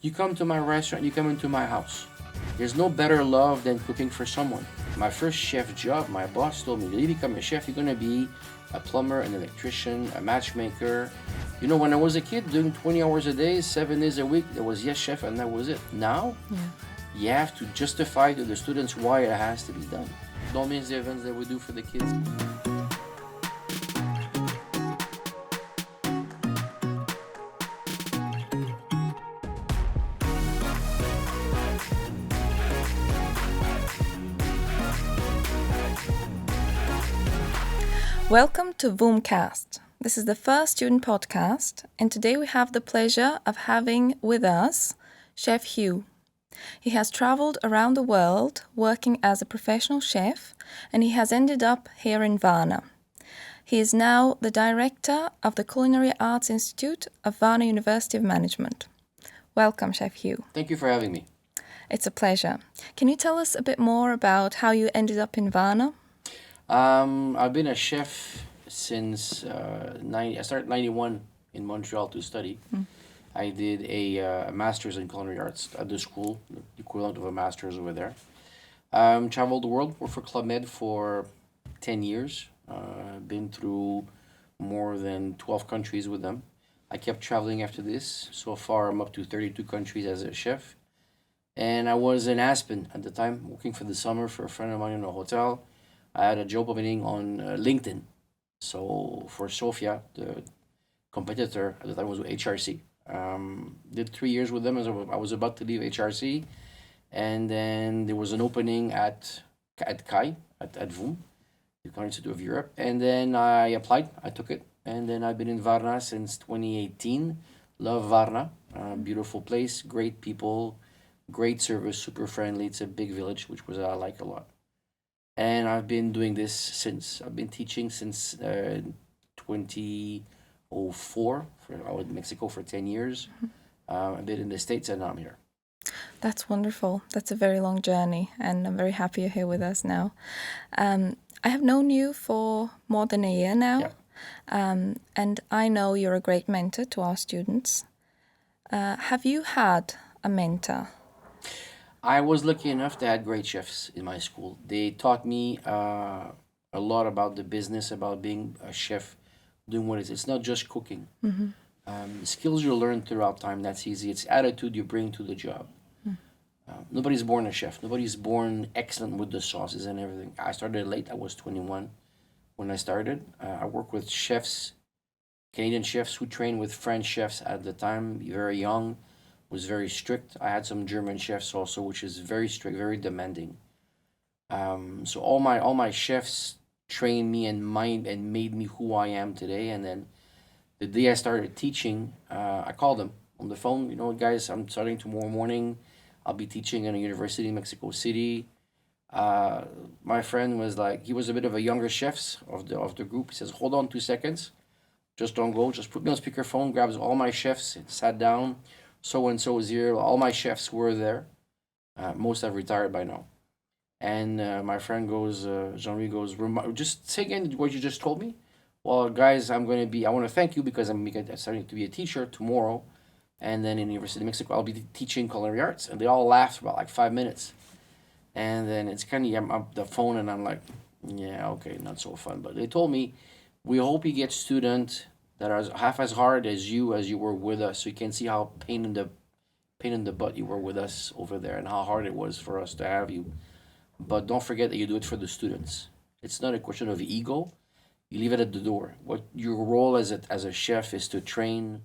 You come to my restaurant, you come into my house. There's no better love than cooking for someone. My first chef job, my boss told me, you become a chef, you're gonna be a plumber, an electrician, a matchmaker. You know, when I was a kid doing 20 hours a day, 7 days a week, there was yes chef and that was it. Now, you have to justify to the students why it has to be done. Don't miss the events that we do for the kids. Welcome to Voomcast. This is the first student podcast, and today we have the pleasure of having with us Chef Hugh. He has traveled around the world working as a professional chef, and he has ended up here in Varna. He is now the director of the Culinary Arts Institute of Varna University of Management. Welcome, Chef Hugh. Thank you for having me. It's a pleasure. Can you tell us a bit more about how you ended up in Varna? I've been a chef since I started 91 in Montreal to study. I did a master's in culinary arts at the school, the equivalent of a master's over there. Traveled the world, worked for Club Med for 10 years. Been through more than 12 countries with them. I kept traveling after this. So far, I'm up to 32 countries as a chef. And I was in Aspen at the time, working for the summer for a friend of mine in a hotel. I had a job opening on LinkedIn. So for Sofia, the competitor at the time was HRC. Did 3 years with them as I was about to leave HRC. And then there was an opening at CAI, at VUM, the Culinary Institute of Europe. And then I applied, I took it. And then I've been in Varna since 2018. Love Varna, beautiful place, great people, great service, super friendly. It's a big village, which was I like a lot. And I've been doing this since. I've been teaching since 2004. I was in Mexico for 10 years. I did in the States, and now I'm here. That's wonderful. That's a very long journey, and I'm very happy you're here with us now. I have known you for more than a year now, and I know you're a great mentor to our students. Have you had a mentor? I was lucky enough to have great chefs in my school. They taught me a lot about the business, about being a chef, doing what it is. It's not just cooking. Skills you learn throughout time, that's easy. It's attitude you bring to the job. Nobody's born a chef. Nobody's born excellent with the sauces and everything. I started late. I was 21 when I started. I worked with chefs, Canadian chefs who trained with French chefs at the time, very young, was very strict. I had some German chefs also, which is very strict, very demanding. So all my chefs trained me and made me who I am today. And then the day I started teaching, I called them on the phone. You know, guys, I'm starting tomorrow morning. I'll be teaching in a university in Mexico City. My friend was like, he was a bit of a younger chef of the group. He says, hold on 2 seconds. Just don't go. Just put me on speakerphone, grabs all my chefs, sat down. So-and-so is here. All my chefs were there. Most have retired by now. And my friend goes, Jean-Louis goes, just say again what you just told me. Well, guys, I want to thank you because I'm starting to be a teacher tomorrow. And then in University of Mexico, I'll be teaching culinary arts. And they all laughed for about like 5 minutes. And then it's kind of, I'm up the phone and I'm like, yeah, okay, not so fun. But they told me, we hope you get students that are half as hard as you were with us, so you can see how pain in the butt you were with us over there and how hard it was for us to have you. But don't forget that you do it for the students. It's not a question of ego. You leave it at the door. What your role as a chef is to train.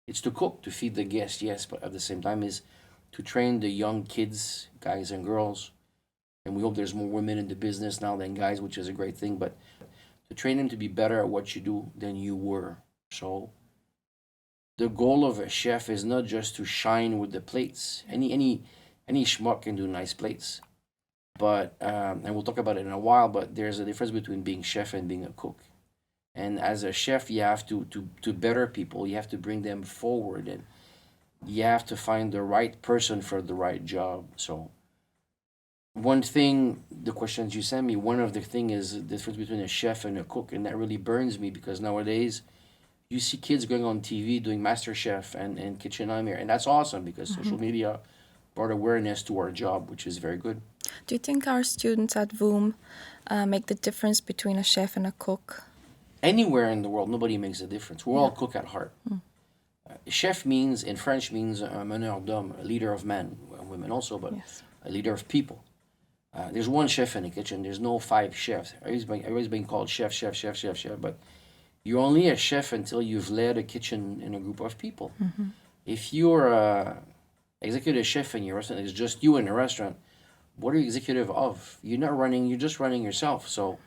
It's to cook, to feed the guests, yes, but at the same time is to train the young kids, guys and girls. And we hope there's more women in the business now than guys, which is a great thing. But to train them to be better at what you do than you were. So the goal of a chef is not just to shine with the plates. Any schmuck can do nice plates, but and we'll talk about it in a while. But there's a difference between being chef and being a cook. And as a chef, you have to better people. You have to bring them forward, and you have to find the right person for the right job. So one thing, the questions you sent me, one of the thing is the difference between a chef and a cook, and that really burns me because nowadays You see kids going on TV doing MasterChef and Kitchen Nightmare, and that's awesome because social media brought awareness to our job, which is very good. Do you think our students at VOOM make the difference between a chef and a cook? Anywhere in the world, nobody makes a difference. We're all cook at heart. Chef means, in French, means meneur d'homme, a leader of men, women also, but Yes. a leader of people. There's one chef in the kitchen. There's no 5 chefs. Everybody's being called chef, chef, chef, chef, chef, but you're only a chef until you've led a kitchen in a group of people. If you're a executive chef in your restaurant, it's just you in the restaurant, what are you executive of? You're not running, you're just running yourself. So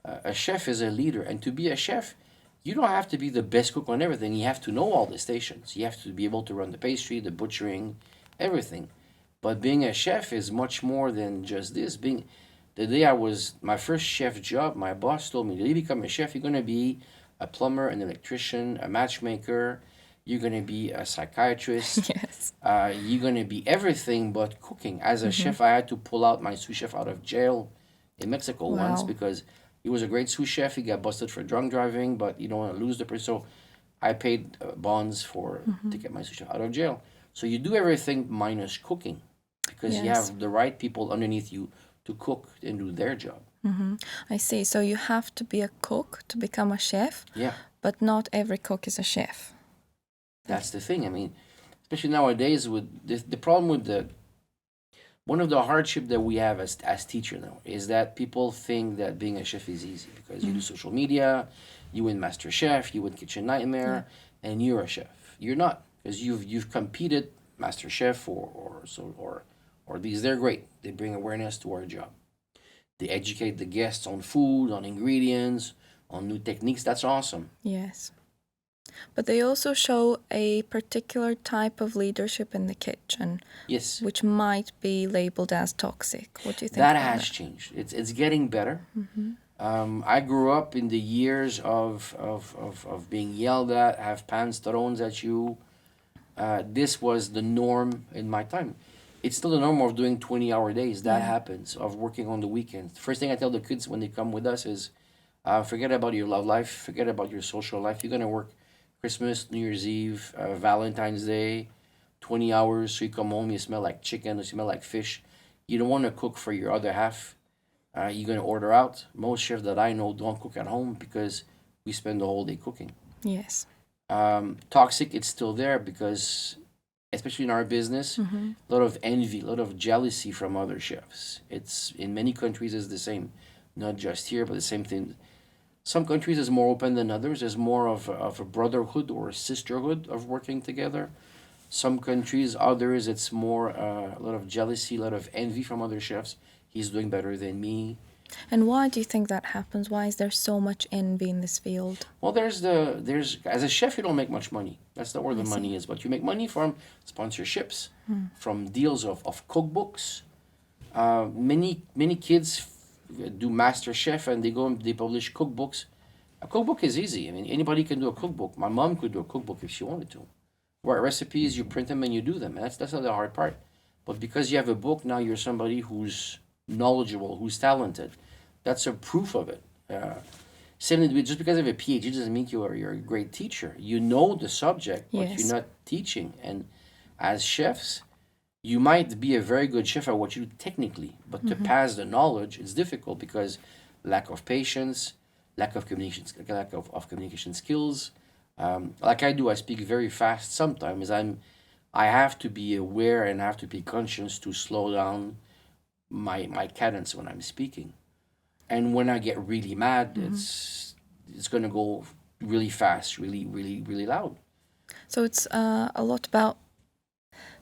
a chef is a leader. And to be a chef, you don't have to be the best cook on everything. You have to know all the stations. You have to be able to run the pastry, the butchering, everything. But being a chef is much more than just this. The day I was my first chef job, my boss told me, "The day you become a chef, you're gonna be a plumber, an electrician, a matchmaker. You're gonna be a psychiatrist. Yes. You're gonna be everything but cooking." As a chef, I had to pull out my sous chef out of jail in Mexico once Wow. because he was a great sous chef. He got busted for drunk driving, but you don't want to lose the person. So I paid bonds for to get my sous chef out of jail. So you do everything minus cooking because you Yes. have the right people underneath you to cook and do their job. I see. So you have to be a cook to become a chef, Yeah, but not every cook is a chef. that's the thing. I mean, especially nowadays with the problem with the one of the hardship that we have as teacher now is that people think that being a chef is easy because you do social media, you win Master Chef, you win Kitchen Nightmare, and you're a chef. You're not because you've competed Master Chef or these. They're great. They bring awareness to our job. They educate the guests on food, on ingredients, on new techniques. That's awesome. Yes. But they also show a particular type of leadership in the kitchen, Yes, which might be labeled as toxic. What do you think that about has changed. It's getting better. I grew up in the years of being yelled at, have pans thrown at you. This was the norm in my time. It's still the norm of doing 20-hour days. That happens, of working on the weekends. First thing I tell the kids when they come with us is forget about your love life, forget about your social life. You're going to work Christmas, New Year's Eve, Valentine's Day, 20 hours. So you come home, you smell like chicken, you smell like fish. You don't want to cook for your other half. You're going to order out. Most chefs that I know don't cook at home because we spend the whole day cooking. Yes. Toxic, it's still there because, especially in our business, a lot of envy, a lot of jealousy from other chefs. It's in many countries is the same, not just here, but the same thing. Some countries is more open than others. There's more of a brotherhood or a sisterhood of working together. Some countries, others, it's more a lot of jealousy, a lot of envy from other chefs. He's doing better than me. And why do you think that happens? Why is there so much envy in this field? Well, there's as a chef you don't make much money. That's not where the money is. But you make money from sponsorships, from deals of cookbooks. Many kids do Master Chef and they publish cookbooks. A cookbook is easy. I mean, anybody can do a cookbook. My mom could do a cookbook if she wanted to. Write recipes, you print them and you do them. And that's not the hard part. But because you have a book, now you're somebody who's knowledgeable, who's talented. That's a proof of it. Same just because you have a PhD doesn't mean you're a great teacher. You know the subject, but Yes. you're not teaching. And as chefs, you might be a very good chef at what you do technically, but to pass the knowledge, it's difficult because lack of patience, lack of communication skills. Like I do, I speak very fast. Sometimes I have to be aware and have to be conscious to slow down my cadence when I'm speaking. And when I get really mad, it's gonna go really fast, really loud. So it's a lot about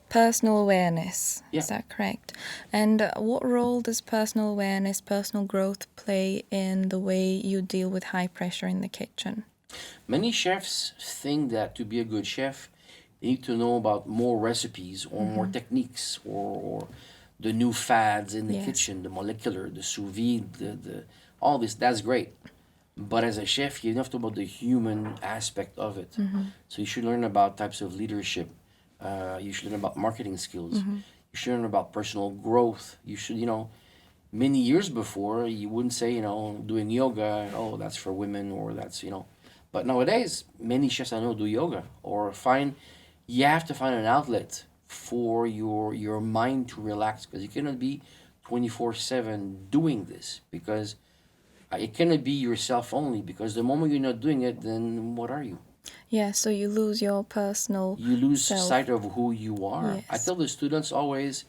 personal awareness. Yeah. Is that correct? And what role does personal awareness, personal growth play in the way you deal with high pressure in the kitchen? Many chefs think that to be a good chef, they need to know about more recipes or more techniques or the new fads in the Yes. kitchen, the molecular, the sous vide, the all this. That's great. But as a chef, you have to know about the human aspect of it. So you should learn about types of leadership. You should learn about marketing skills. You should learn about personal growth. You should, many years before, you wouldn't say, doing yoga, oh, that's for women or that's. But nowadays, many chefs I know do yoga or you have to find an outlet for your mind to relax because you cannot be 24/7 doing this because it cannot be yourself only because the moment you're not doing it, then what are you? Yeah, so you lose your personal You lose self. sight of who you are. I Yes. tell the students always,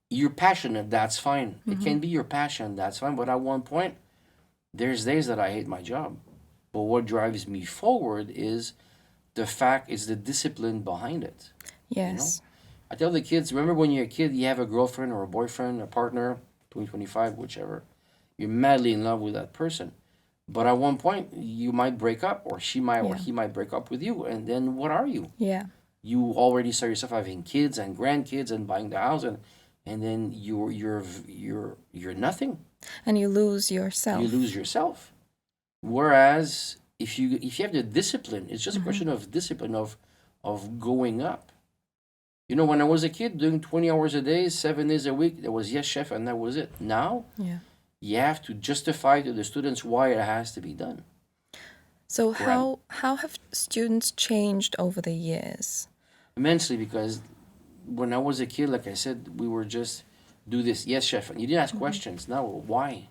you're passionate, that's fine. It can be your passion, that's fine. But at one point, there's days that I hate my job. But what drives me forward is the discipline behind it. Yes. I tell the kids, remember when you're a kid, you have a girlfriend or a boyfriend, a partner, 2025, whichever. You're madly in love with that person. But at one point, you might break up, or she might, or Yeah. he might break up with you. And then what are you? Yeah. You already saw yourself having kids and grandkids and buying the house, and then you're nothing. And you lose yourself. You lose yourself. Whereas if you have the discipline, it's just a question of discipline of going up. When I was a kid doing 20 hours a day, 7 days a week, there was yes chef and that was it. Now Yeah. you have to justify to the students why it has to be done. So Correct. how have students changed over the years? Immensely, because when I was a kid, like I said, we were just do this, yes chef, and you didn't ask questions. Now why?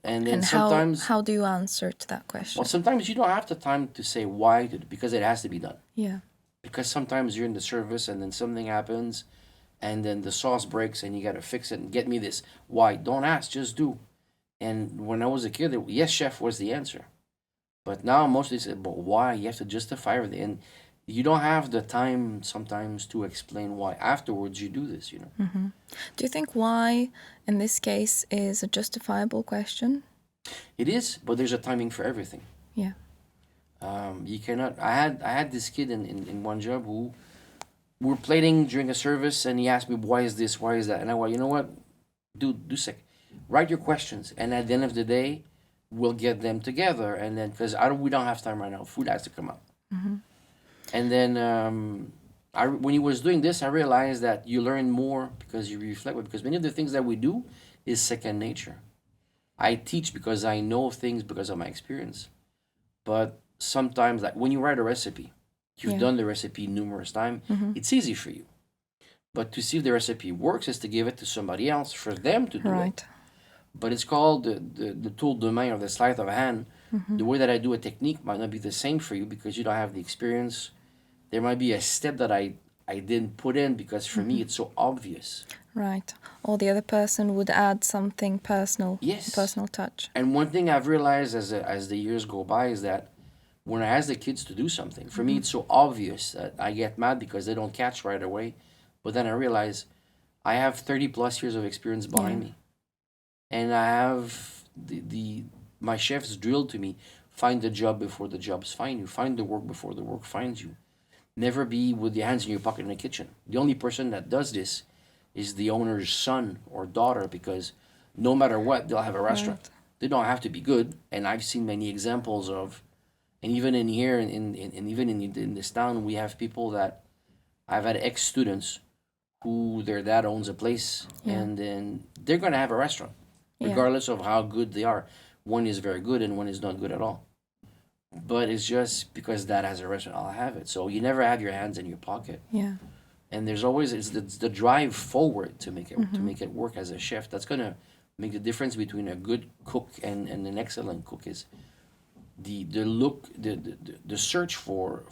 And then And sometimes, how do you answer to that question? well, sometimes you don't have the time to say why because it has to be done. Yeah. Because sometimes you're in the service and then something happens and then the sauce breaks and you got to fix it and get me this. Why? Don't ask, just do. And when I was a kid, yes, chef was the answer. But now mostly say, but why? You have to justify everything. And you don't have the time sometimes to explain why. Afterwards, you do this. Do you think why, in this case, is a justifiable question? It is, but there's a timing for everything. Yeah. You cannot. I had this kid in one job who we were plating during a service, and he asked me, "Why is this? Why is that?" And I went, "You know what, dude, do sick. Write your questions, and at the end of the day, we'll get them together. And then because we don't have time right now, food has to come out. And then when he was doing this, I realized that you learn more because you reflect. Because many of the things that we do is second nature. I teach because I know things because of my experience, but sometimes like when you write a recipe, you've Yeah. done the recipe numerous times, it's easy for you. But to see if the recipe works is to give it to somebody else for them to do it. Right. But it's called the tool de main or the sleight of hand. The way that I do a technique might not be the same for you because you don't have the experience. There might be a step that I didn't put in because for me it's so obvious. Right. Or the other person would add something personal. Yes. Personal touch. And one thing I've realized as the years go by is that when I ask the kids to do something, for me it's so obvious that I get mad because they don't catch right away. But then I realize I have 30 plus years of experience behind me. And I have my chefs drilled to me, find the job before the jobs find you. Find the work before the work finds you. Never be with your hands in your pocket in the kitchen. The only person that does this is the owner's son or daughter because no matter what, they'll have a restaurant. Right. They don't have to be good. And I've seen many examples of, and even in here, and even in this town, we have people that I've had ex-students who their dad owns a place and then they're going to have a restaurant regardless of how good they are. One is very good and one is not good at all. But it's just because dad has a restaurant, I'll have it. So you never have your hands in your pocket. Yeah. And there's always it's the drive forward to make it work as a chef. That's gonna make the difference between a good cook and an excellent cook is the search for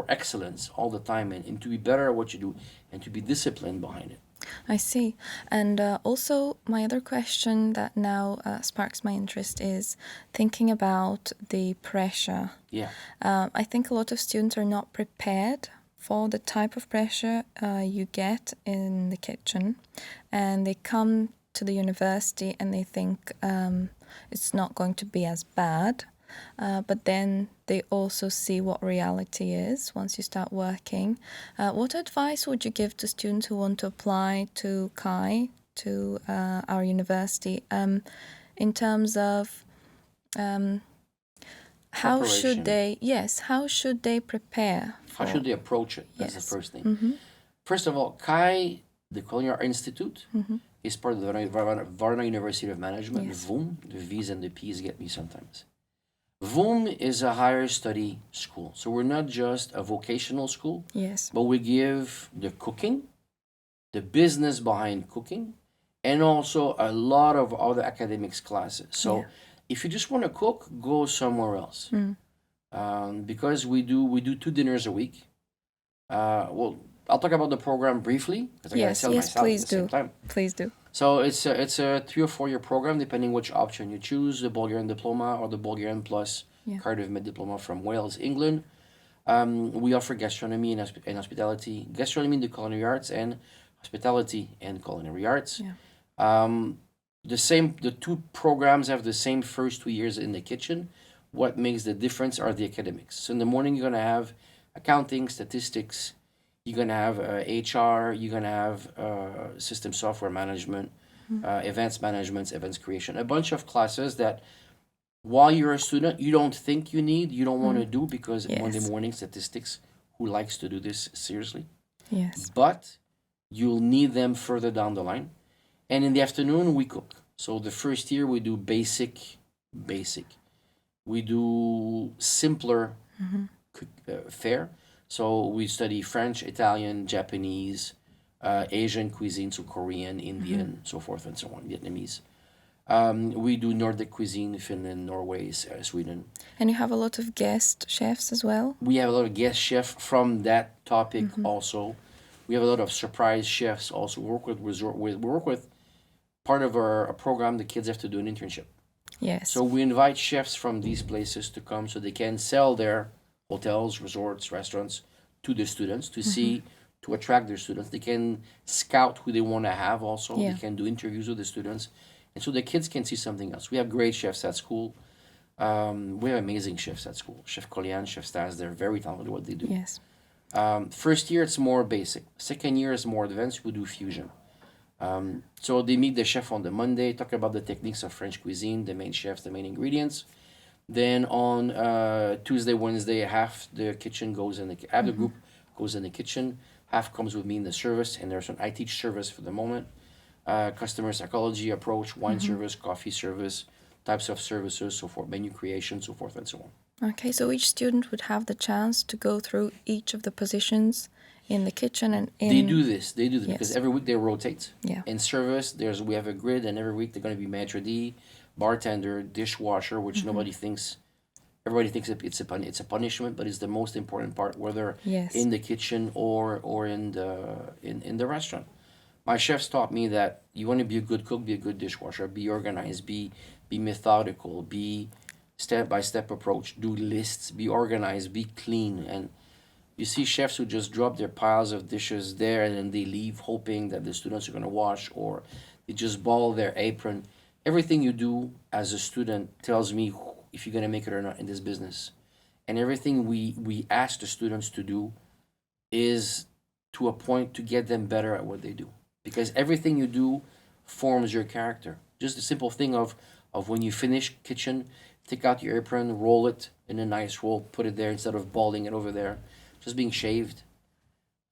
excellence all the time and to be better at what you do and to be disciplined behind it. I see. And also, my other question that now sparks my interest is thinking about the pressure. Yeah. I think a lot of students are not prepared for the type of pressure you get in the kitchen, and they come to the university and they think it's not going to be as bad. But then they also see what reality is once you start working. What advice would you give to students who want to apply to CAI, to our university, in terms of how should they prepare? How should they approach it? That's the Yes. first thing. First of all, CAI, the Culinary Arts Institute, is part of the Varna University of Management. Yes. VUM, the V's and the P's get me sometimes. VUM is a higher study school. So we're not just a vocational school, Yes. but we give the cooking, the business behind cooking, and also a lot of other academics classes. So Yeah. if you just want to cook, go somewhere else. Because we do 2 dinners a week. Well, I'll talk about the program briefly because I gotta Yes, sell yes, myself at please the same do. time. Please do. So it's a 3 or 4 year program depending which option you choose, the Bulgarian diploma or the Bulgarian plus Yeah. Cardiff Med diploma from Wales, England. We offer gastronomy and hospitality, gastronomy in the culinary arts, and hospitality and culinary arts. Yeah. Um, the two programs have the same first 2 years in the kitchen. What makes the difference are the academics. So in the morning you're gonna have accounting, statistics. You're gonna have HR. You're gonna have system software management, events management, events creation. A bunch of classes that while you're a student you don't think you don't want to do because Monday Yes. morning statistics. Who likes to do this seriously? Yes. But you'll need them further down the line. And in the afternoon, we cook. So the first year we do basic. We do simpler fare. So we study French, Italian, Japanese, Asian cuisine, so Korean, Indian, so forth and so on, Vietnamese. We do Nordic cuisine, Finland, Norway, Sweden. And you have a lot of guest chefs as well? We have a lot of guest chefs from that topic also. We have a lot of surprise chefs also. We work with part of our program. The kids have to do an internship. Yes. So we invite chefs from these places to come so they can sell their hotels, resorts, restaurants to the students to see to attract their students. They can scout who they want to have also. Yeah. They can do interviews with the students. And so the kids can see something else. We have great chefs at school. We have amazing chefs at school. Chef Colian, Chef Stas, they're very talented at what they do. Yes. First year, it's more basic. Second year is more advanced. We do fusion. So they meet the chef on the Monday, talk about the techniques of French cuisine, the main chefs, the main ingredients. Then on Tuesday, Wednesday, half the kitchen goes in half the group goes in the kitchen, half comes with me in the service, and I teach service for the moment. Customer psychology approach, wine service, coffee service, types of services, so forth, menu creation, so forth and so on. Okay, so each student would have the chance to go through each of the positions in the kitchen and in... They do this because Yes. every week they rotate. Yeah. In service, we have a grid, and every week they're going to be maitre d', bartender, dishwasher, which nobody thinks. Everybody thinks it's a punishment, but it's the most important part, whether Yes. in the kitchen or in the restaurant. My chefs taught me that you want to be a good cook, be a good dishwasher, be organized, be methodical, be step-by-step approach, do lists, be organized, be clean. And you see chefs who just drop their piles of dishes there and then they leave hoping that the students are going to wash, or they just ball their apron. Everything you do as a student tells me if you're going to make it or not in this business. And everything we ask the students to do is to a point to get them better at what they do. Because everything you do forms your character. Just the simple thing of when you finish kitchen, take out your apron, roll it in a nice roll, put it there instead of balling it over there. Just being shaved.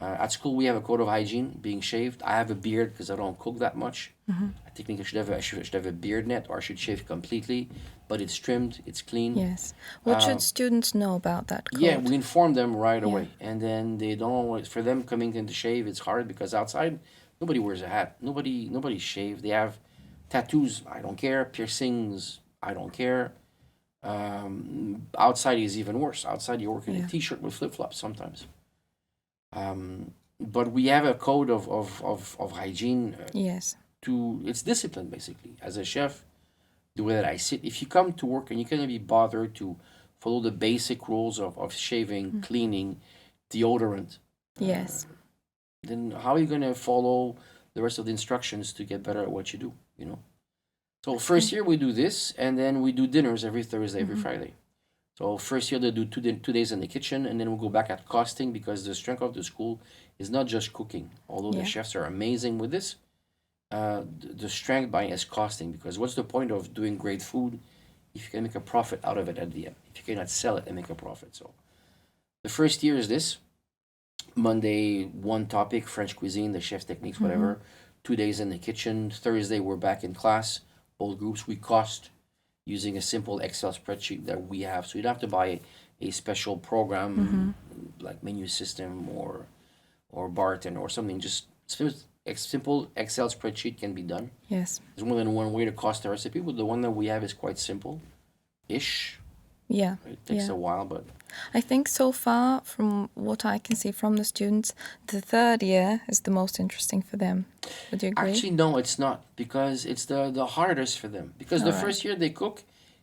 At school, we have a code of hygiene, being shaved. I have a beard because I don't cook that much. I think I should have a beard net, or I should shave completely. But it's trimmed, it's clean. Yes. What should students know about that code? Yeah, we inform them right away. And then they don't always, for them coming in to shave, it's hard because outside, nobody wears a hat. Nobody shave. They have tattoos, I don't care. Piercings, I don't care. Outside is even worse. Outside you work in a t-shirt with flip-flops sometimes. But we have a code of hygiene. Yes. It's discipline basically. As a chef, the way that I sit, if you come to work and you're gonna be bothered to follow the basic rules of shaving, cleaning, deodorant, Yes. then how are you gonna follow the rest of the instructions to get better at what you do? So first year we do this, and then we do dinners every Thursday, every Friday. So first year they do 2 days in the kitchen, and then we'll go back at costing because the strength of the school is not just cooking. Although the chefs are amazing with this, the strength by is costing, because what's the point of doing great food if you can make a profit out of it at the end? If you cannot sell it and make a profit. So the first year is this. Monday, one topic, French cuisine, the chef's techniques, whatever. 2 days in the kitchen. Thursday, we're back in class. Both groups, we cost. using a simple Excel spreadsheet that we have. So you don't have to buy a special program like menu system or Barton or something. Just simple Excel spreadsheet can be done. Yes. There's more than one way to cost a recipe, but the one that we have is quite simple-ish. Yeah. It takes Yeah. a while, but I think so far, from what I can see from the students, the third year is the most interesting for them. Would you agree? actually no, it's not, because it's the hardest for them. Because the All right. first year they cook,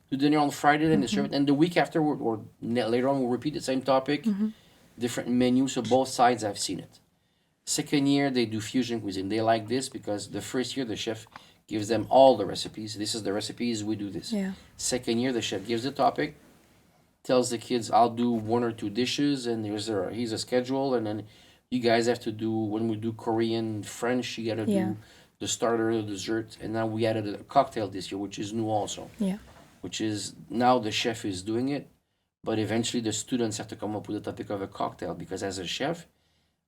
do dinner on Friday, then they serve it, and the week after later on we'll repeat the same topic, different menu. So both sides I've seen it. Second year they do fusion cuisine. They like this because the first year the chef gives them all the recipes. This is the recipes, we do this. Yeah. Second year the chef gives the topic, tells the kids I'll do one or two dishes, and here's a schedule, and then you guys have to do, when we do Korean, French, you gotta Yeah. do the starter, the dessert, and now we added a cocktail this year, which is new also. Yeah. Which is now the chef is doing it, but eventually the students have to come up with the topic of a cocktail, because as a chef,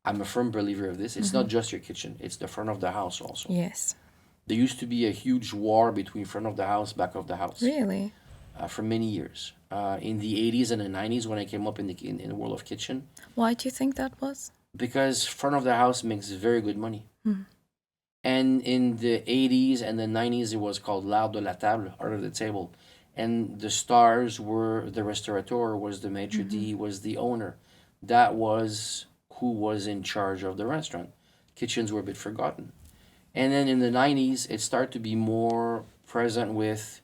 I'm a firm believer of this. It's not just your kitchen; it's the front of the house also. Yes. There used to be a huge war between front of the house, back of the house, Really? for many years. In the 80s and the 90s, when I came up in the world of kitchen, Why do you think that was? because front of the house makes very good money. And in the 80s and the 90s, it was called l'art de la table, art of the table. And the stars were the restaurateur, was the maitre d', was the owner. That was who was in charge of the restaurant. Kitchens were a bit forgotten. And then in the 90s, it started to be more present with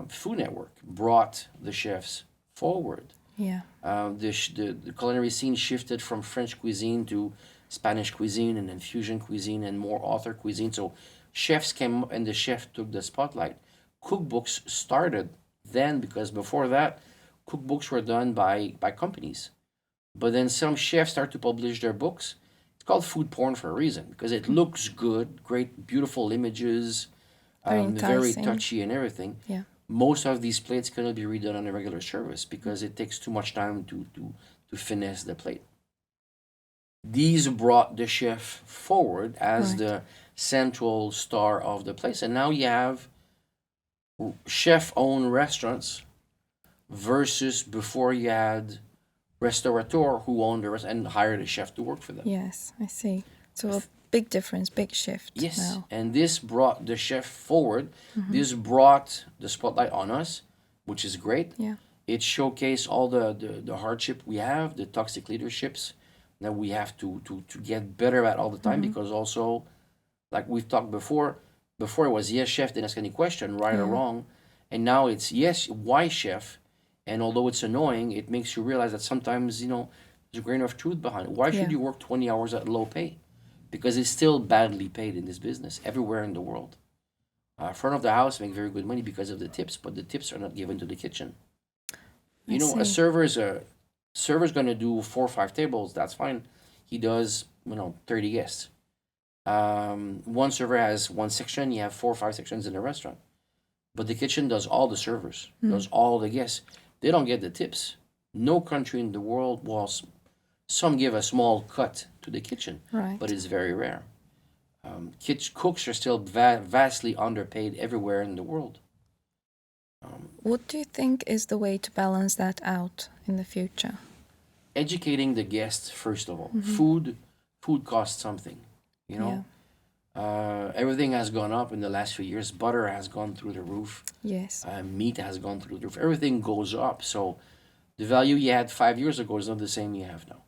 Food Network, brought the chefs forward. Yeah. The culinary scene shifted from French cuisine to Spanish cuisine, and then fusion cuisine, and more author cuisine. So chefs came up and the chef took the spotlight. Cookbooks started then, because before that, cookbooks were done by companies. But then some chefs start to publish their books. It's called food porn for a reason, because it looks good, great, beautiful images, Very very enticing. touchy and everything. Yeah. Most of these plates cannot be redone on a regular service because it takes too much time to finesse the plate. These brought the chef forward as Right. the central star of the place. And now you have chef-owned restaurants versus before you had restaurateur who owned the restaurant and hired a chef to work for them. Yes, I see. So a big difference, big shift Yes, now. and this brought the chef forward. This brought the spotlight on us, which is great. Yeah. It showcased all the hardship we have, the toxic leaderships that we have to get better at all the time, because also, like we've talked before it was yes, chef, didn't ask any question, right or wrong. And now it's yes, why chef? And although it's annoying, it makes you realize that sometimes, there's a grain of truth behind it. Why should Yeah. you work 20 hours at low pay? Because it's still badly paid in this business everywhere in the world. Front of the house make very good money because of the tips, but the tips are not given to the kitchen. I A see. server's going to do 4 or 5 tables. That's fine. He does 30 guests. One server has one section. You have 4 or 5 sections in the restaurant, but the kitchen does all the servers, does all the guests. They don't get the tips. No country in the world, well, some give a small cut to the kitchen, Right. but it's very rare. Cooks are still vastly underpaid everywhere in the world. What do you think is the way to balance that out in the future? Educating the guests first of all. Food costs something. Everything has gone up in the last few years. Butter has gone through the roof. Yes. Meat has gone through the roof. Everything goes up. So the value you had 5 years ago is not the same you have now.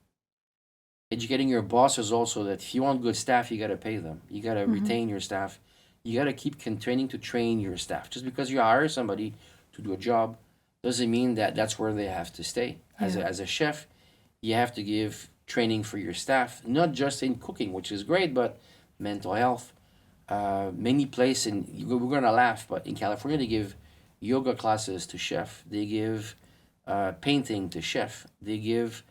Educating your bosses also that if you want good staff, you got to pay them. You got to retain your staff. You got to keep continuing to train your staff. Just because you hire somebody to do a job doesn't mean that that's where they have to stay. As a chef, you have to give training for your staff, not just in cooking, which is great, but mental health. Many places, we're going to laugh, but in California, they give yoga classes to chef. They give painting to chef. They give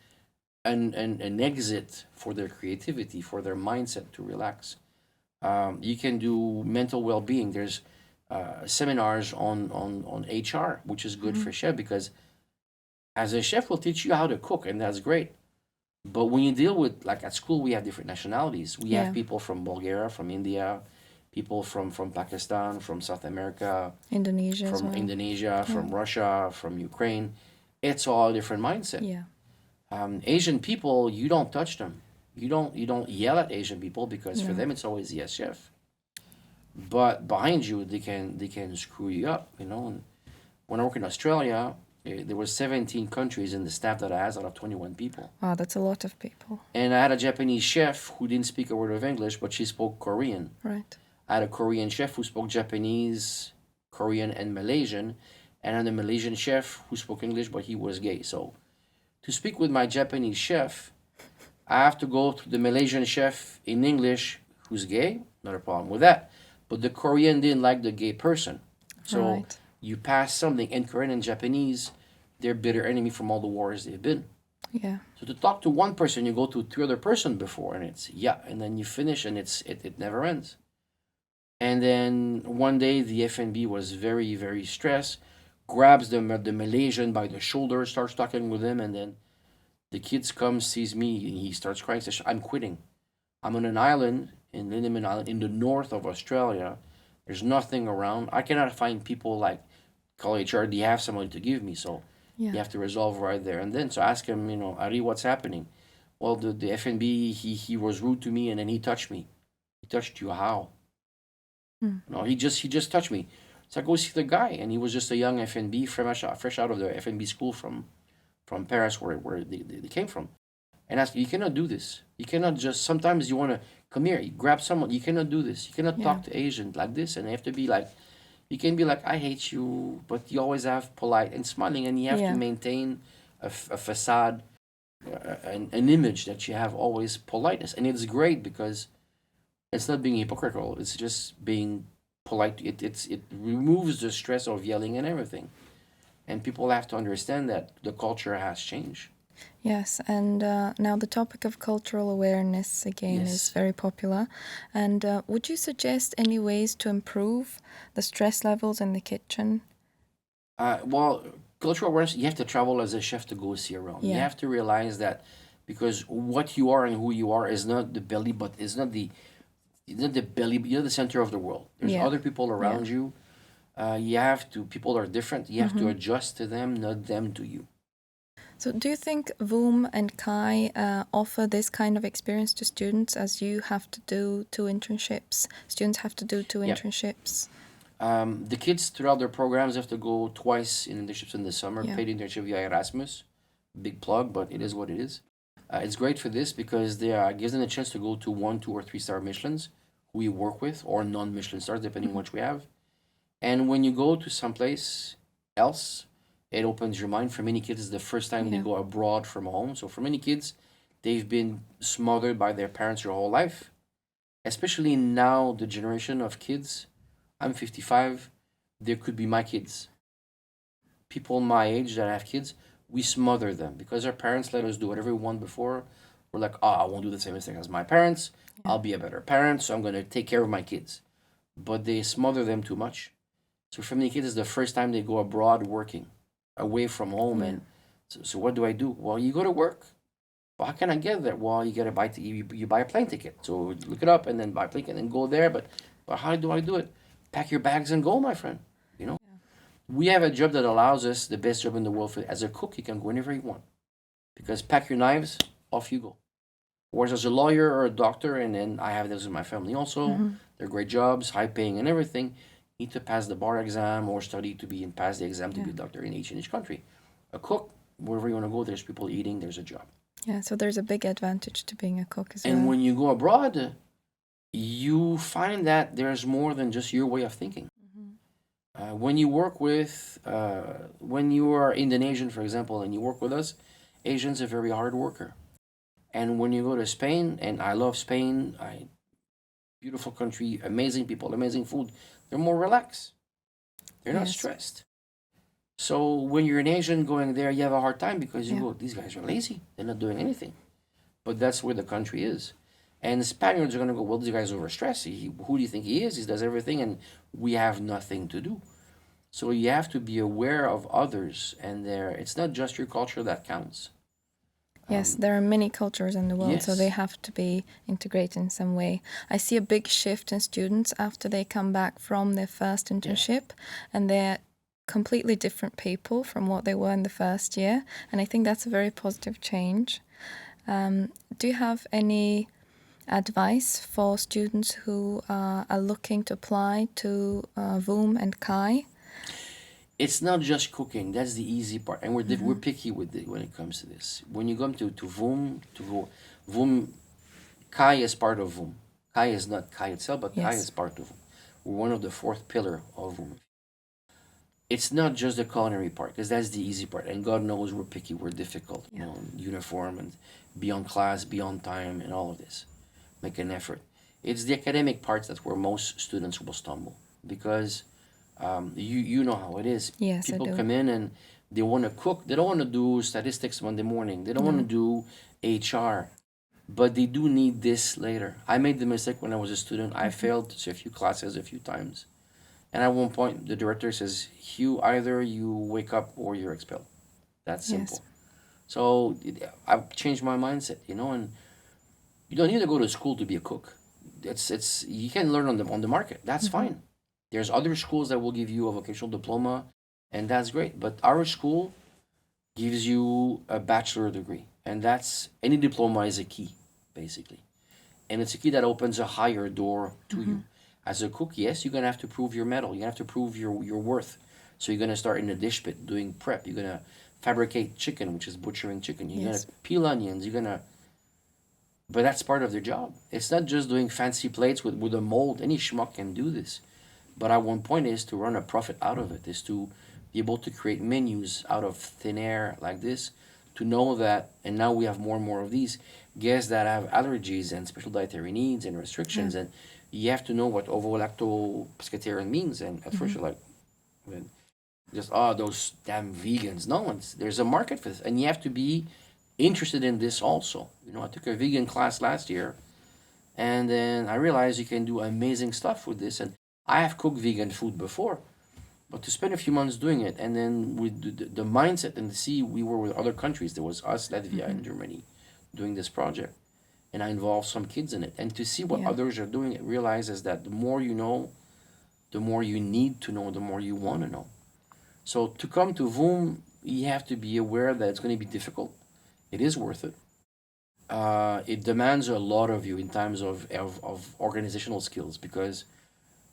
an exit for their creativity, for their mindset to relax. You can do mental well-being. There's seminars on HR, which is good for chef, because as a chef, will teach you how to cook, and that's great. But when you deal with, like at school, we have different nationalities. We have people from Bulgaria, from India, people from Pakistan, from South America, Indonesia as from well. Indonesia, from Russia, from Ukraine. It's all a different mindset. Yeah. Asian people, you don't touch them. You don't yell at Asian people because for No. them it's always yes, chef. But behind you, they can screw you up. And when I work in Australia, there were 17 countries in the staff that I had out of 21 people. Wow, that's a lot of people. And I had a Japanese chef who didn't speak a word of English, but she spoke Korean. Right. I had a Korean chef who spoke Japanese, Korean, and Malaysian, and I had a Malaysian chef who spoke English, but he was gay. So to speak with my Japanese chef, I have to go to the Malaysian chef in English who's gay. Not a problem with that. But the Korean didn't like the gay person. So Right. you pass something in Korean and Japanese, they're bitter enemy from all the wars they've been. Yeah. So to talk to one person, you go to three other person before, and it's yeah, and then you finish, and it never ends. And then one day the FNB was very very stressed, grabs the Malaysian by the shoulder, starts talking with him, and then the kids come sees me, and he starts crying. Says, "I'm quitting. I'm on an island in Lindeman Island in the north of Australia. There's nothing around. I cannot find people like call HR. Do you have someone to give me? So Yeah. you have to resolve right there and then. So ask him, Ari, what's happening? Well, the FNB, he was rude to me and then he touched me. He touched you how? No, he just touched me. So I go see the guy, and he was just a young FNB, fresh out of the FNB school from Paris, where they came from. And ask, you cannot do this. You cannot just, sometimes you want to come here, you grab someone. You cannot do this. You cannot Yeah. talk to Asian like this. And you have to be like, you can be like, I hate you, but you always have polite and smiling, and you have Yeah. to maintain a facade, an image that you have always politeness. And it's great because it's not being hypocritical. It's just being polite. It removes the stress of yelling and everything. And people have to understand that the culture has changed. Yes, and now the topic of cultural awareness again Yes. is very popular. And would you suggest any ways to improve the stress levels in the kitchen? Well, cultural awareness, you have to travel as a chef to go see around. You Yeah. have to realize that because what you are and who you are is not the belly, but is not the belly, you're the center of the world. There's Yeah. other people around you. People are different. You have to adjust to them, not them to you. So, do you think VUM and Kai offer this kind of experience to students as you have to do two internships? Students have to do two Yeah. internships. The kids throughout their programs have to go twice in internships in the summer, Yeah. paid internship via Erasmus. Big plug, but it is what it is. It's great for this because gives them a chance to go to 1, 2, or 3-star Michelins who we work with, or non-Michelin stars, depending on which we have. And when you go to someplace else, it opens your mind. For many kids, it's the first time they Yeah. go abroad from home. So for many kids, they've been smothered by their parents their whole life. Especially now, the generation of kids, I'm 55, there could be my kids. People my age that have kids, we smother them because our parents let us do whatever we want before. We're like, oh, I won't do the same mistake as my parents. I'll be a better parent, so I'm going to take care of my kids. But they smother them too much. So for many kids, it's the first time they go abroad working, away from home. Yeah. And so what do I do? Well, you go to work. Well, how can I get there? Well, you got to you buy a plane ticket. So look it up and then buy a plane ticket and go there. But how do I do it? Pack your bags and go, my friend. We have a job that allows us the best job in the world. As a cook, you can go whenever you want. Because pack your knives, off you go. Whereas as a lawyer or a doctor, and then I have this in my family also, they're great jobs, high paying and everything. You need to pass the bar exam or study to be and pass the exam to be a doctor in each country. A cook, wherever you want to go, there's people eating, there's a job. Yeah, so there's a big advantage to being a cook as And well. when you go abroad, you find that there's more than just your way of thinking. When you work with, when you are Indonesian, for example, and you work with us, Asians are very hard worker. And when you go to Spain, and I love Spain, beautiful country, amazing people, amazing food, they're more relaxed. They're not Yes. stressed. So when you're an Asian going there, you have a hard time because you Yeah. go, these guys are lazy. They're not doing anything. But that's where the country is. And the Spaniards are going to go, well, this guy's overstressed. Who do you think he is? He does everything, and we have nothing to do. So you have to be aware of others, and it's not just your culture that counts. Yes, there are many cultures in the world, so Yes. they have to be integrated in some way. I see a big shift in students after they come back from their first internship, and they're completely different people from what they were in the first year, and I think that's a very positive change. Do you have any advice for students who are looking to apply to VOOM and CAI? It's not just cooking. That's the easy part, and we're picky with it when it comes to this. When you come to VOOM, VOOM, Kai is part of VOOM. Kai is not Kai itself, but Kai Yes. is part of VOOM. We're one of the fourth pillar of VOOM. It's not just the culinary part, because that's the easy part, and God knows we're picky, we're difficult, you know, uniform and be on class, be on time, and all of this. Make an effort. It's the academic parts that where most students will stumble, because you know how it is. Yes, I People do. come in and they want to cook. They don't want to do statistics Monday morning. They don't want to do HR, but they do need this later. I made the mistake when I was a student. I failed a few classes a few times, and at one point the director says, "Hugh, either you wake up or you're expelled." That's simple. Yes. So I've changed my mindset, you know, and you don't need to go to school to be a cook. It's you can learn on the market. That's fine. There's other schools that will give you a vocational diploma, and that's great. But our school gives you a bachelor degree, and that's any diploma is a key, basically, and it's a key that opens a higher door to you. As a cook, yes, you're gonna have to prove your mettle. You have to prove your worth. So you're gonna start in the dish pit doing prep. You're gonna fabricate chicken, which is butchering chicken. You're Yes. gonna peel onions. You're gonna but that's part of their job. It's not just doing fancy plates with a mold. Any schmuck can do this. But at one point is to run a profit out of it, is to be able to create menus out of thin air like this, to know that, and now we have more and more of these guests that have allergies and special dietary needs and restrictions, and you have to know what ovo-lacto pescatarian means. And at first you're like, well, just those damn vegans. No, there's a market for this, and you have to be interested in this also. You know, I took a vegan class last year, and then I realized you can do amazing stuff with this. And I have cooked vegan food before, but to spend a few months doing it, and then with the mindset and to see we were with other countries. There was us, Latvia, and Germany, doing this project, and I involved some kids in it. And to see what others are doing, it realizes that the more you know, the more you need to know, the more you want to know. So to come to VOOM, you have to be aware that it's going to be difficult. It is worth it. It demands a lot of you in terms of organizational skills, because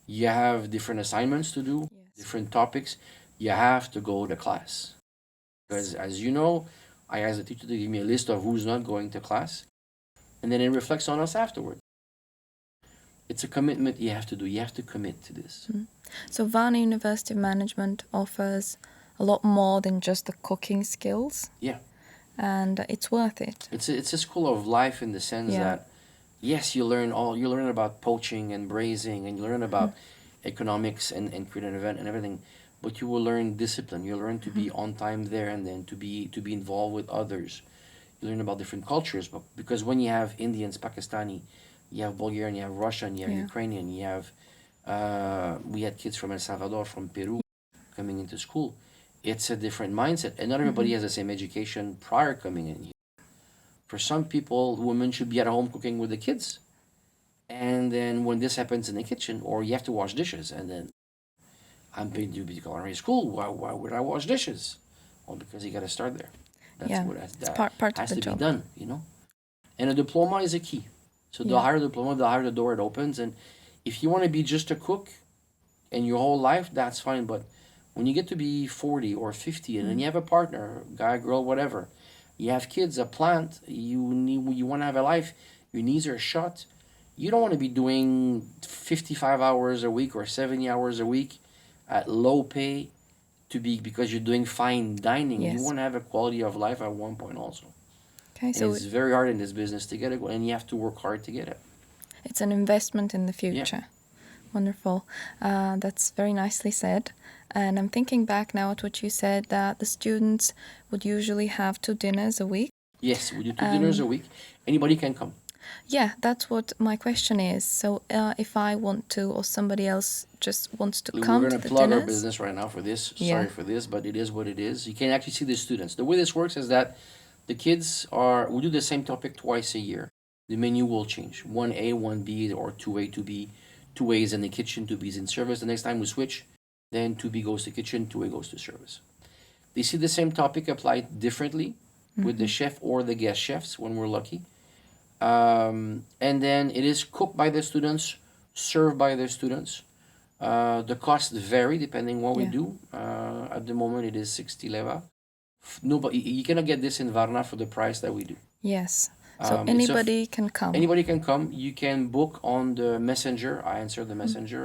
you have different assignments to do, different topics. You have to go to class. Because as you know, I asked the teacher to give me a list of who's not going to class, and then it reflects on us afterward. It's a commitment you have to do. You have to commit to this. So Varna University of Management offers a lot more than just the cooking skills. Yeah. And it's worth it. It's a school of life in the sense that yes, you learn about poaching and braising, and you learn about economics and create an event and everything, but you will learn discipline. You learn to be on time there, and then to be involved with others. You learn about different cultures, but because when you have Indians, Pakistani, you have Bulgarian, you have Russian, you have Ukrainian, you have we had kids from El Salvador, from Peru, coming into school. It's a different mindset, and not everybody has the same education prior coming in here. For some people, women should be at home cooking with the kids, and then when this happens in the kitchen, or you have to wash dishes, and then I'm paid to be culinary school. Why would I wash dishes? Well, because you got to start there. That's what it's part has of the to job. be done, you know. And a diploma is a key. So the higher the diploma, the higher the door it opens. And if you want to be just a cook in your whole life, that's fine. But when you get to be 40 or 50, and then you have a partner, guy, girl, whatever, you have kids, a plant, you want to have a life, your needs are shut. You don't want to be doing 55 hours a week or 70 hours a week at low pay because you're doing fine dining. You want to have a quality of life at one point also. Okay, so it's very hard in this business to get it, and you have to work hard to get it. It's an investment in the future. Wonderful. That's very nicely said. And I'm thinking back now at what you said, that the students would usually have 2 dinners a week. Yes, we do 2 dinners a week. Anybody can come. Yeah, that's what my question is. So if I want to, or somebody else just wants to come to the dinners. We're going to plug our business right now for this. Sorry for this, but it is what it is. You can actually see the students. The way this works is that The kids we do the same topic twice a year. The menu will change. 1A, 1B, or 2A, 2B. 2A is in the kitchen, 2B is in service. The next time we switch, then 2B goes to kitchen, 2A goes to service. They see the same topic applied differently with the chef or the guest chefs when we're lucky. And then it is cooked by the students, served by the students. The costs vary depending what we Yeah. do. At the moment, it is 60 leva. Nobody, you cannot get this in Varna for the price that we do. Yes. So It's anybody can come. anybody can come. You can book on the messenger. I answer the messenger.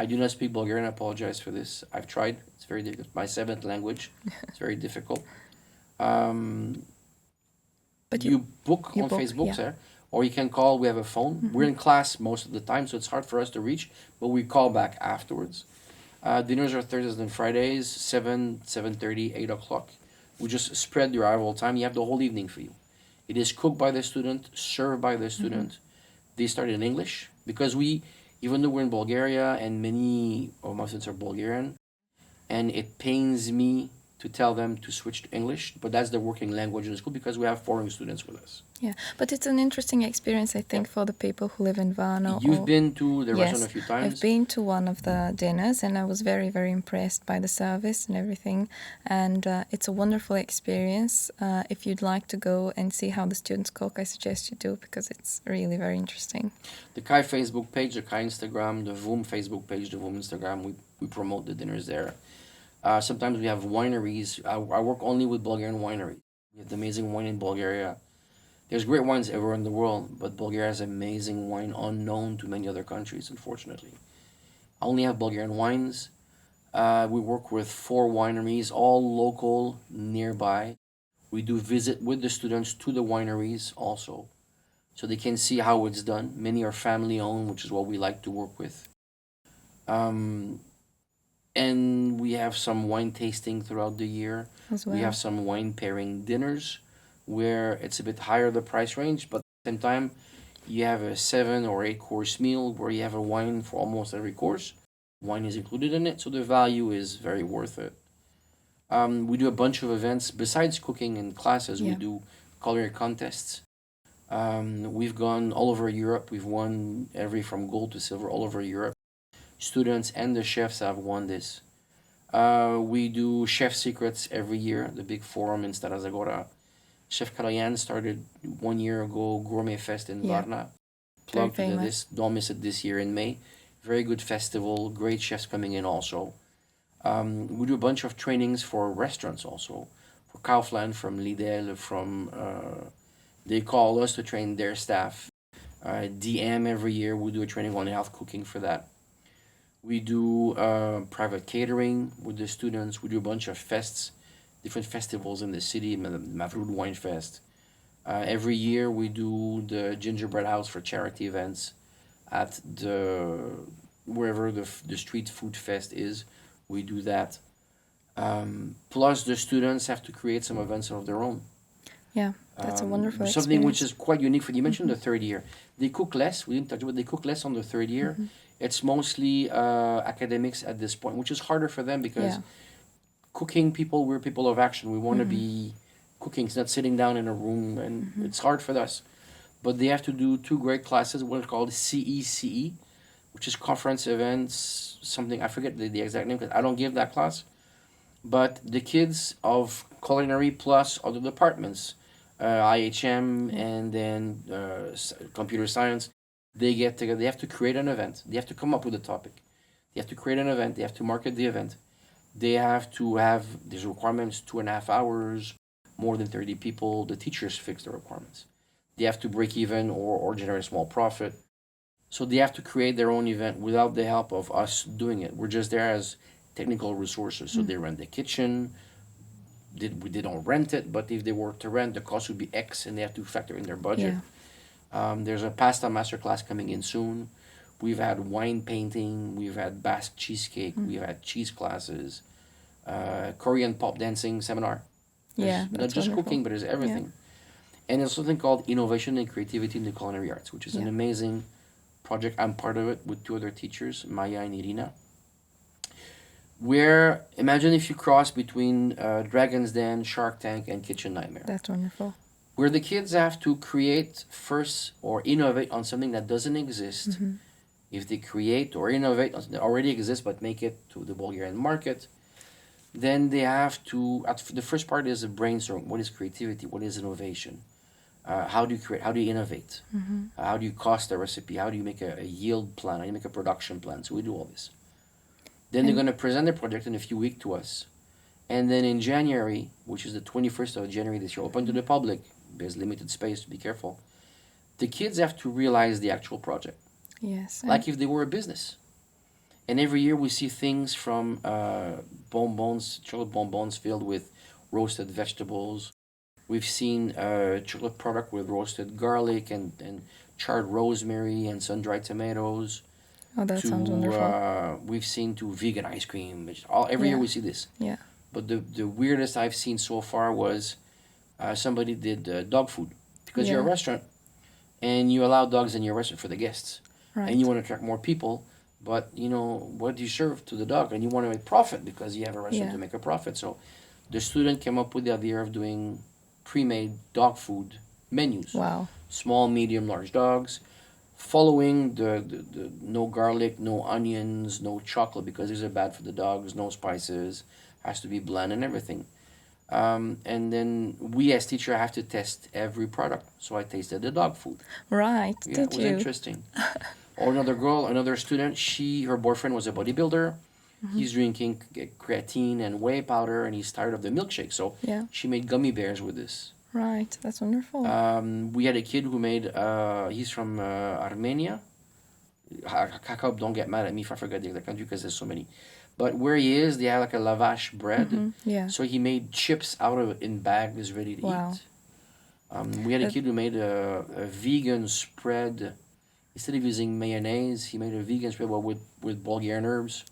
I do not speak Bulgarian. I apologize for this. I've tried. It's very difficult. My seventh language. It's very difficult. But You book you on book, Facebook, yeah. sir, or you can call. We have a phone. We're in class most of the time, so it's hard for us to reach, but we call back afterwards. Dinners are Thursdays and Fridays, 7, 7:30, 8 o'clock. We just spread the arrival time. You have the whole evening for you. It is cooked by the student, served by the student. They start in English because even though we're in Bulgaria and many of my students are Bulgarian, and it pains me to tell them to switch to English, but that's the working language in the school because we have foreign students with us. Yeah, but it's an interesting experience, I think, for the people who live in Varna. You've been to the restaurant Yes, a few I've times. been to one of the dinners and I was very, very impressed by the service and everything. And it's a wonderful experience. If you'd like to go and see how the students cook, I suggest you do because it's really very interesting. The Kai Facebook page, the Kai Instagram, the VOOM Facebook page, the VOOM Instagram, we promote the dinners there. Sometimes we have wineries. I work only with Bulgarian wineries. We have the amazing wine in Bulgaria. There's great wines everywhere in the world, but Bulgaria has amazing wine unknown to many other countries, unfortunately. I only have Bulgarian wines. We work with 4 wineries, all local, nearby. We do visit with the students to the wineries also, so they can see how it's done. Many are family owned, which is what we like to work with. Um, and we have some wine tasting throughout the year. As well. We have some wine pairing dinners where it's a bit higher the price range, but at the same time, you have a 7 or 8 course meal where you have a wine for almost every course. Wine is included in it, so the value is very worth it. We do a bunch of events besides cooking and classes. We Yeah. do culinary contests. We've gone all over Europe. We've won from gold to silver all over Europe. Students and the chefs have won this. We do Chef Secrets every year, the big forum in Stara Zagora. Chef Karayan started 1 year ago, Gourmet Fest in Yeah. Varna. Very Plug to famous. this. Don't miss it this year in May. Very good festival. Great chefs coming in also. We do a bunch of trainings for restaurants also. For Kaufland, from Lidl, from they call us to train their staff. DM every year. We do a training on health cooking for that. We do private catering with the students. We do a bunch of fests, different festivals in the city, Mavrud Wine Fest. Every year we do the gingerbread house for charity events at wherever the street food fest is. We do that. Plus the students have to create some events of their own. Yeah, that's a wonderful Something which experience. is quite unique for you mentioned the third year. They cook less. We didn't touch it, but they cook less on the third year. It's mostly academics at this point, which is harder for them because Yeah. cooking people, we're people of action. We want to be cooking. It's not sitting down in a room, and it's hard for us. But they have to do 2 great classes. One is called CECE, which is conference events, something I forget the exact name because I don't give that class. But the kids of culinary plus other departments, IHM and then computer science, they get together. They have to create an event. They have to come up with a topic. They have to create an event. They have to market the event. They have to have these requirements 2.5 hours, more than 30 people. The teachers fix the requirements. They have to break even or generate a small profit. So they have to create their own event without the help of us doing it. We're just there as technical resources. So they rent the kitchen. They don't rent it, but if they were to rent, the cost would be X, and they have to factor in their budget. There's a pasta masterclass coming in soon. We've had wine painting. We've had Basque cheesecake. We've had cheese classes. Korean pop dancing seminar. Yeah, Not that's just wonderful. cooking, but there's everything. And there's something called Innovation and Creativity in the Culinary Arts, which is an Yeah. amazing project. I'm part of it with 2 other teachers, Maya and Irina. where imagine if you cross between Dragon's Den, Shark Tank, and Kitchen Nightmare, That's wonderful. where the kids have to create first or innovate on something that doesn't exist. If they create or innovate on something that already exists but make it to the Bulgarian market, then they have to. The first part is a brainstorm. What is creativity? What is innovation? How do you create? How do you innovate? How do you cost a recipe? How do you make a yield plan? How do you make a production plan? So we do all this. Then they're going to present their project in a few weeks to us. And then in January, which is the 21st of January this year, open to the public, there's limited space, be careful. The kids have to realize the actual project, Yes. like if they were a business. And every year we see things from bonbons, chocolate bonbons filled with roasted vegetables. We've seen chocolate product with roasted garlic and charred rosemary and sun-dried tomatoes. Oh, that sounds wonderful. We've seen to vegan ice cream. Every year we see this. Yeah. But the weirdest I've seen so far was somebody did dog food, because you're a restaurant and you allow dogs in your restaurant for the guests, Right. and you want to attract more people. But you know, what do you serve to the dog? And you want to make profit because you have a restaurant to make a profit. So the student came up with the idea of doing pre-made dog food menus. Wow. Small, medium, large dogs, following the no garlic, no onions, no chocolate, because these are bad for the dogs, no spices, has to be bland and everything. And then we as teacher have to test every product. So I tasted the dog food. Right. Yeah, Did it was you? interesting. Or another student, her boyfriend was a bodybuilder. He's drinking creatine and whey powder, and he's tired of the milkshake. So Yeah. she made gummy bears with this. Right. That's wonderful. We had a kid who made, he's from Armenia. Jacob, don't get mad at me if I forget the country because there's so many. But where he is, they have like a lavash bread. Yeah. So he made chips out of it in bags ready to Wow. eat. We had a kid who made a vegan spread. Instead of using mayonnaise, he made a vegan spread with Bulgarian herbs.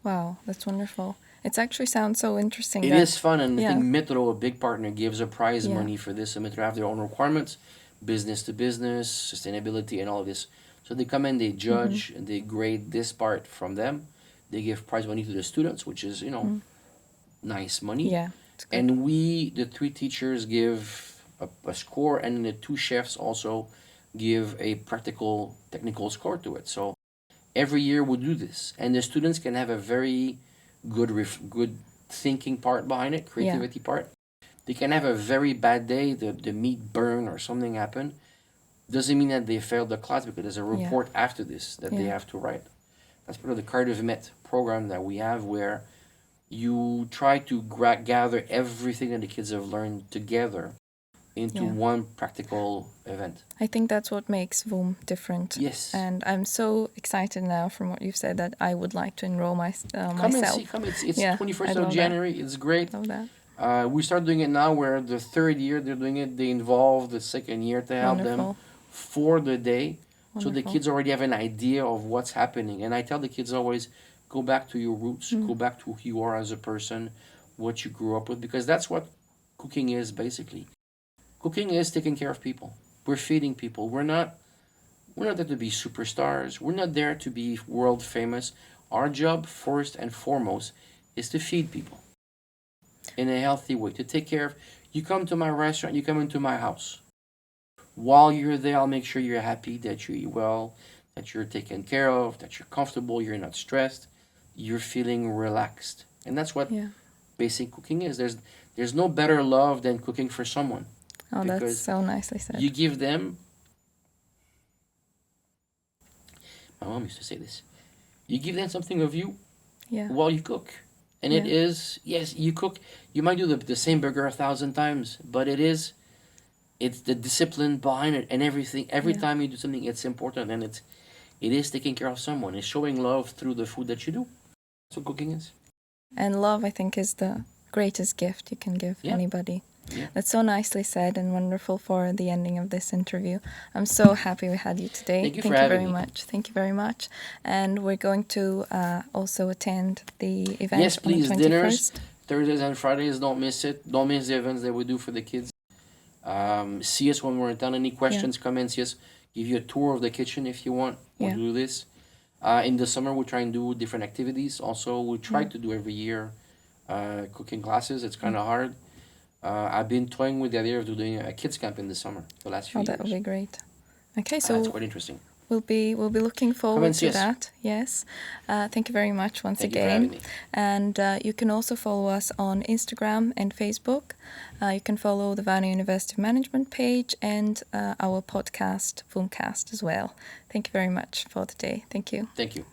Wow. That's wonderful. It actually sounds so interesting. It is fun, and I Yeah. think Metro, a big partner, gives a prize Yeah. money for this. And Metro have their own requirements, business to business, sustainability, and all of this. So they come in, they judge, and they grade this part from them. They give prize money to the students, which is, nice money. Yeah. It's good. And we, the three teachers, give a score, and the two chefs also give a practical, technical score to it. So every year we do this, and the students can have a very good thinking part behind it, creativity part. They can have a very bad day, the meat burn or something happen. Doesn't mean that they failed the class, because there's a report after this that they have to write. That's part of the Cardiff Met program that we have, where you try to gather everything that the kids have learned together into one practical event. I think that's what makes VOOM different. Yes. And I'm so excited now from what you've said that I would like to enroll myself. Come and see. Come. It's Yeah, 21st I of love January. It's great. Love that. We start doing it now, where the third year they're doing it, they involve the second year to help them Wonderful. for the day. So the Wonderful. kids already have an idea of what's happening. And I tell the kids always, go back to your roots, go back to who you are as a person, what you grew up with, because that's what cooking is basically. Cooking is taking care of people. We're feeding people. We're not there to be superstars. We're not there to be world famous. Our job, first and foremost, is to feed people in a healthy way, to take care of. You come to my restaurant, you come into my house. While you're there, I'll make sure you're happy, that you eat well, that you're taken care of, that you're comfortable, you're not stressed, you're feeling relaxed. And that's what basic cooking is. There's no better love than cooking for someone. Oh, that's Because so nicely said. you give them, my mom used to say this, you give them something of you while you cook. And it is, yes, you cook, you might do the same burger 1,000 times, but it's the discipline behind it and everything. Every time you do something, it's important, and it is taking care of someone. It's showing love through the food that you do. That's what cooking is. And love, I think, is the greatest gift you can give anybody. Yeah. That's so nicely said and wonderful for the ending of this interview. I'm so happy we had you today. Thank you for having very me. much. Thank you very much. And we're going to also attend the event Yes, please. on the 21st. Dinners, Thursdays and Fridays. Don't miss it. Don't miss the events that we do for the kids. See us when we're in town. Any questions, come and see us. Give you a tour of the kitchen if you want. We'll do this. In the summer, we try and do different activities. Also, we try to do every year cooking classes. It's kind of hard. I've been toying with the idea of doing a kids camp in the summer the last few Oh, that would years. be great. Okay, It's so quite interesting. we'll be looking Come forward and see to us. that. Yes. Thank you very much once Thank you for having again. me. And you can also follow us on Instagram and Facebook. You can follow the Varna University Management page and our podcast, Filmcast, as well. Thank you very much for today. Thank you. Thank you.